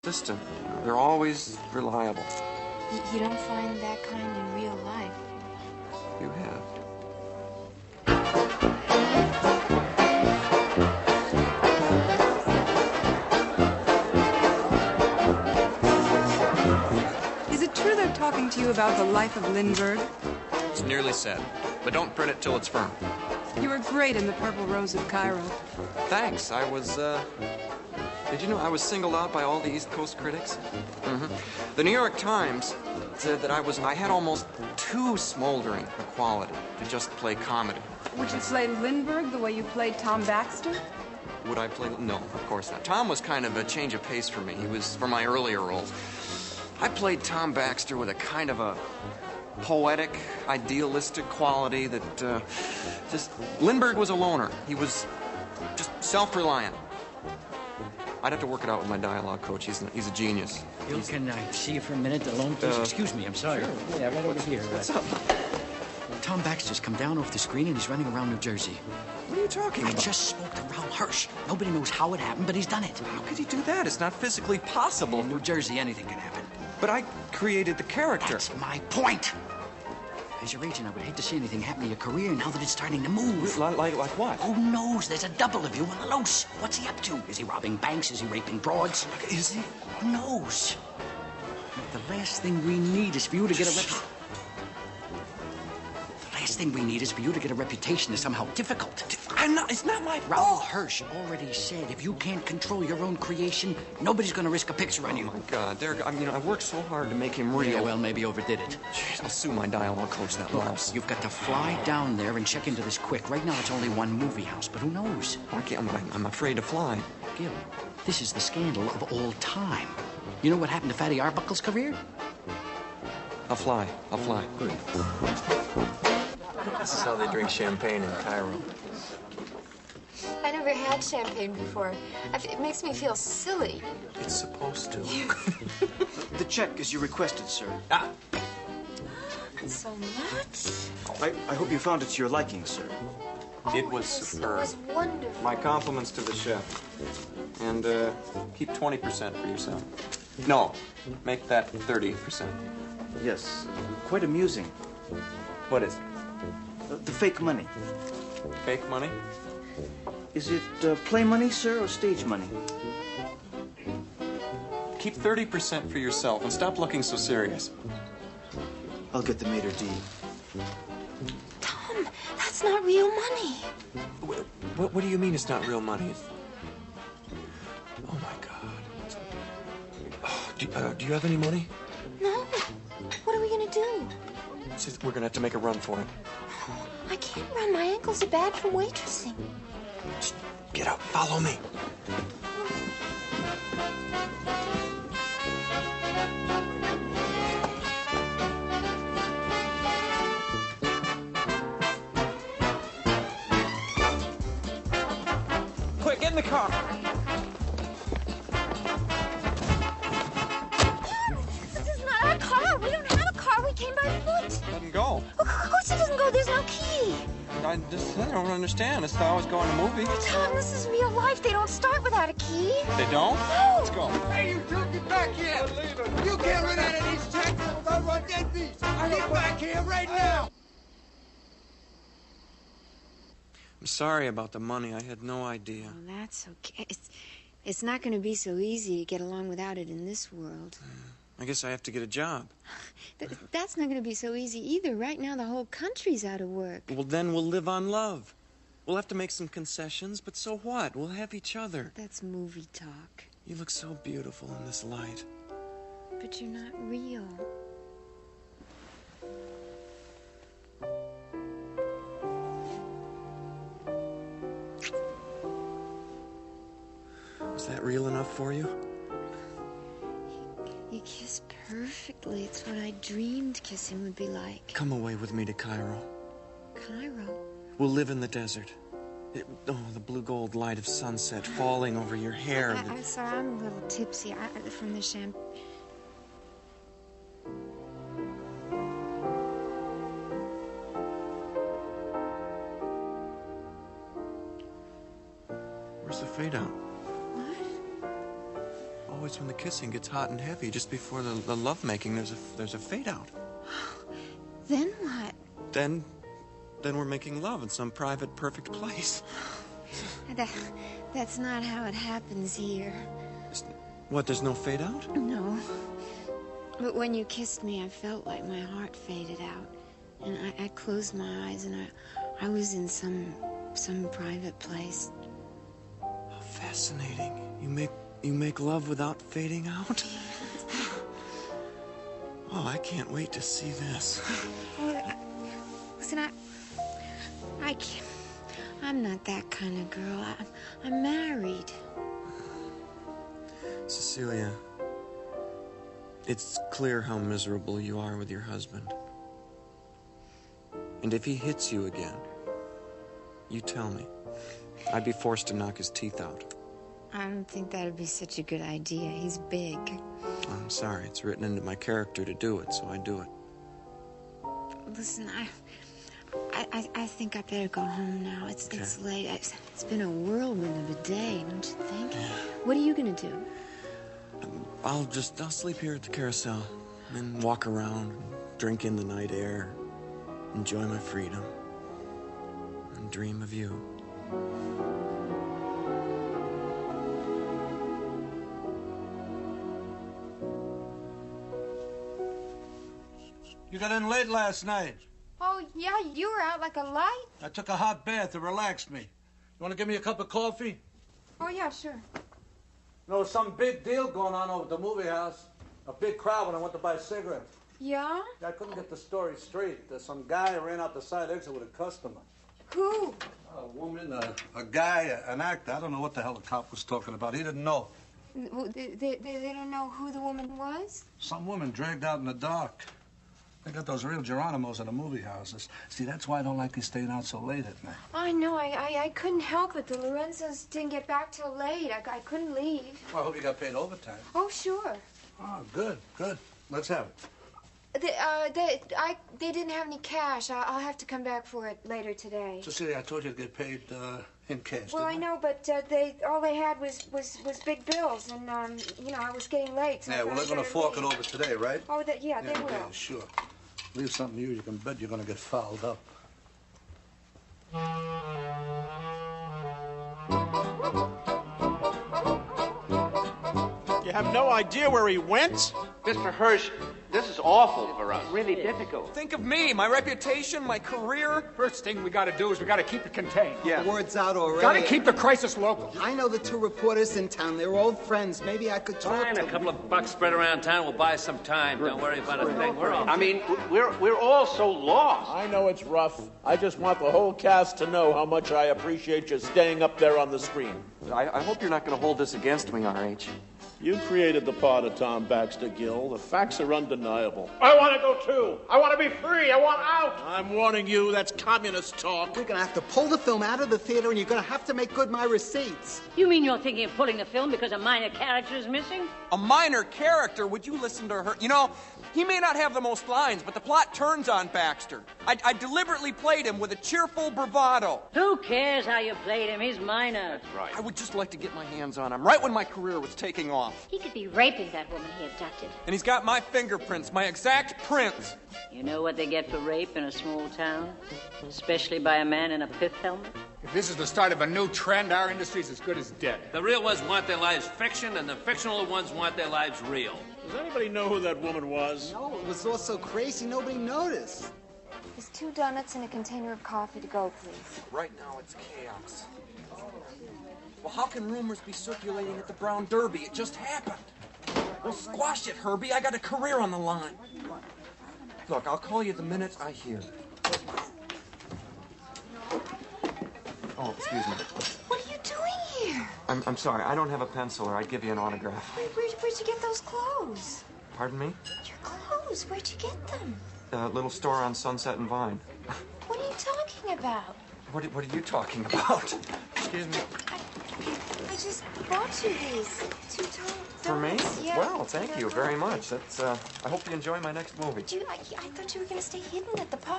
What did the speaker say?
consistent. They're always reliable. You don't find that kind in real life. You have. Is it true they're talking to you about the life of Lindbergh? It's nearly said, but don't print it till it's firm. You were great in The Purple Rose of Cairo. Thanks. I was, Did you know I was singled out by all the East Coast critics? The New York Times said that I had almost too smoldering a quality to just play comedy. Would you play Lindbergh the way you played Tom Baxter? Would I play? No, of course not. Tom was kind of a change of pace for me. He was for my earlier roles. I played Tom Baxter with a kind of a poetic, idealistic quality that Lindbergh was a loner. He was just self-reliant. I'd have to work it out with my dialogue coach. He's a genius. Bill, can I see you for a minute alone, please? Excuse me, I'm sorry. Sure. Yeah, right over here. What's up? Tom Baxter's come down off the screen and he's running around New Jersey. What are you talking I about? just spoke to Ralph Hirsch. Nobody knows how it happened, but he's done it. How could he do that? It's not physically possible. In New Jersey, anything can happen. But I created the character. That's my point. As your agent, I would hate to see anything happen to your career now that it's starting to move. Like what? Who knows? There's a double of you on the loose. What's he up to? Is he robbing banks? Is he raping broads? Is he? Who knows? The last thing we need is for you to get a reputation that's somehow difficult. It's not my fault. Ralph Hirsch already said if you can't control your own creation, nobody's gonna risk a picture on you. Oh my God, I worked so hard to make him real. Yeah, well, maybe overdid it. Jeez, I'll sue my dialogue coach, that louse. You've got to fly down there and check into this quick. Right now, it's only one movie house, but who knows? I'm afraid to fly. Gil, this is the scandal of all time. You know what happened to Fatty Arbuckle's career? I'll fly. Good. This is how they drink champagne in Cairo. I never had champagne before. It makes me feel silly. It's supposed to. The check as you requested, sir. Ah! So much? I hope you found it to your liking, sir. It was superb. It was wonderful. My compliments to the chef. And keep 20% for yourself. No, make that 30%. Yes, quite amusing. What is it? The fake money. Fake money? Is it play money, sir, or stage money? Keep 30% for yourself and stop looking so serious. I'll get the maitre d'. Tom, that's not real money. What do you mean it's not real money? Oh, my God. Oh, do you have any money? No. What are we gonna do? We're gonna have to make a run for it. I can't run. My ankles are bad from waitressing. Just get up. Follow me. Quick, get in the car. This is not our car. We don't have a car. We came by foot. Doesn't go. Of course it doesn't go. There's no key. I don't understand. It's how I was going to movie. Tom, this is real life. They don't start without a key. They don't? No. Let's go. Hey, you two, get back here! You can't run out of these checks without run dead beats! Get back here right now! I'm sorry about the money. I had no idea. Oh, that's okay. It's not going to be so easy to get along without it in this world. I guess I have to get a job. That's not going to be so easy either. Right now, the whole country's out of work. Well, then we'll live on love. We'll have to make some concessions, but so what? We'll have each other. That's movie talk. You look so beautiful in this light. But you're not real. Was that real enough for you? You kiss perfectly. It's what I dreamed kissing would be like. Come away with me to Cairo. Cairo? We'll live in the desert. The blue gold light of sunset falling over your hair. I'm sorry, I'm a little tipsy from the champagne. Where's the fade out? What? Oh, always when the kissing gets hot and heavy, just before the lovemaking, there's a fade out. Then what? Then we're making love in some private, perfect place. That's not how it happens here. What, there's no fade out? No. But when you kissed me, I felt like my heart faded out. And I closed my eyes and I was in some private place. How fascinating. You make love without fading out? Oh, I can't wait to see this. Listen, I can't. I'm not that kind of girl. I'm married. Cecilia, it's clear how miserable you are with your husband. And if he hits you again, you tell me. I'd be forced to knock his teeth out. I don't think that'd be such a good idea. He's big. I'm sorry, it's written into my character to do it, so I do it. Listen, I think I better go home now. It's late. It's been a whirlwind of a day, don't you think? Yeah. What are you gonna do? I'll sleep here at the carousel and walk around, drink in the night air, enjoy my freedom, and dream of you. You got in late last night. Oh, yeah, you were out like a light? I took a hot bath to relax me. You want to give me a cup of coffee? Oh, yeah, sure. No, some big deal going on over at the movie house. A big crowd when I went to buy a cigarette. Yeah? I couldn't get the story straight. There's some guy ran out the side exit with a customer. Who? A woman, a guy, an actor. I don't know what the hell the cop was talking about. He didn't know. Well, they don't know who the woman was? Some woman dragged out in the dark. They got those real Geronimos in the movie houses. See, that's why I don't like you staying out so late at night. I know. I couldn't help it. The Lorenzos didn't get back till late. I couldn't leave. Well, I hope you got paid overtime. Oh, sure. Oh, good, good. Let's have it. They didn't have any cash. I'll have to come back for it later today. Cecilia, I told you to get paid in cash. Well, I know, but all they had was big bills, and I was getting late. So Yeah, well, they're going to fork it over today, right? Oh, yeah, they will. Yeah, sure. Leave something to you can bet you're going to get fouled up. You have no idea where he went? Mr. Hirsch, this is awful for us. Really difficult. Think of me, my reputation, my career. First thing we gotta do is we gotta keep it contained. Yeah. The word's out already. Gotta keep the crisis local. I know the two reporters in town. They're old friends. Maybe I could talk Fine, to a them. couple of bucks spread around town will buy some time. Don't worry about a thing. We're all so lost. I know it's rough. I just want the whole cast to know how much I appreciate you staying up there on the screen. I hope you're not going to hold this against me, R.H. You created the part of Tom Baxter, Gil. The facts are undeniable. I want to go too. I want to be free. I want out. I'm warning you, that's communist talk. We're going to have to pull the film out of the theater, and you're going to have to make good my receipts. You mean you're thinking of pulling the film because a minor character is missing? A minor character? Would you listen to her? You know, he may not have the most lines, but the plot turns on Baxter. I deliberately played him with a cheerful bravado. Who cares how you played him? He's minor. That's right. I would just like to get my hands on him right when my career was taking off. He could be raping that woman he abducted. And he's got my fingerprints, my exact prints. You know what they get for rape in a small town? Especially by a man in a pith helmet? If this is the start of a new trend, our industry's as good as dead. The real ones want their lives fiction, and the fictional ones want their lives real. Does anybody know who that woman was? No, it was all so crazy, nobody noticed. There's 2 donuts and a container of coffee to go, please. Right now, it's chaos. Well, how can rumors be circulating at the Brown Derby? It just happened. Well, squash it, Herbie. I got a career on the line. Look, I'll call you the minute I hear. Oh, excuse me. What are you doing here? I'm sorry. I don't have a pencil, or I'd give you an autograph. Where'd you get those clothes? Pardon me? Your clothes. Where'd you get them? A little store on Sunset and Vine. What are you talking about? What are you talking about? Excuse me. I just bought you these 2 donuts. For me? Yeah. Well, thank you very much. That's. I hope you enjoy my next movie. I thought you were going to stay hidden at the park.